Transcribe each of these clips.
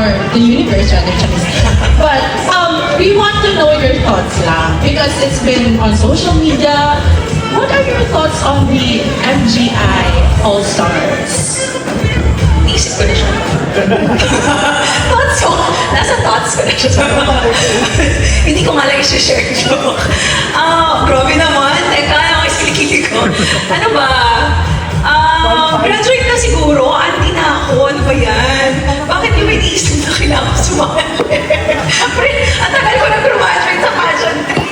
or the universe rather, but we want to know your thoughts lang because it's been on social media. What are your thoughts on the MGI All Stars? Naisip ko na siya. Thoughts ko. Nasa thoughts ko na siya. Hindi ko nga lang i-share joke. Grabe naman. Teka, ako iskilikili ko. Ano ba? Graduate na siguro. Auntie na ako. Ano ba yan? Bakit yung may naisip na kailangan ko sumali? Ang tagal ko nag-graduate sa pageantry.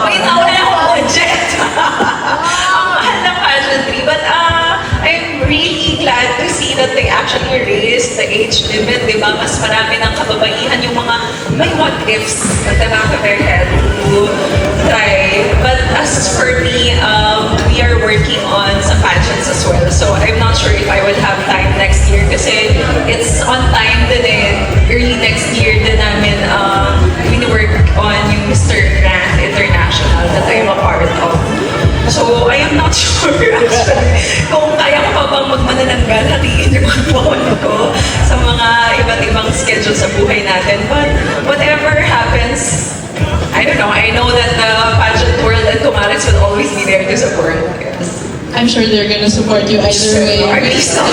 Wait, wala na akong budget. Ang mahal ng pageantry. But I'm really glad to see that they actually raised the age limit, di ba? Mas marami ng kababaihan yung mga may what ifs at the back of their head to try. But as for me, we are working on some pageants as well. So I'm not sure if I would have time next year kasi it's on time din eh. Early next year din namin wini-work on yung Mr. Grand International that I'm a part of. So, I am not sure actually kung kaya ko pa bang magmanananggal, hatiin yung mga buwan ko sa mga iba't ibang schedule sa buhay natin. But whatever happens, I don't know. I know that the pageant world and Kumaris will always be there to support. Yes. I'm sure they're gonna support you either way. Are you so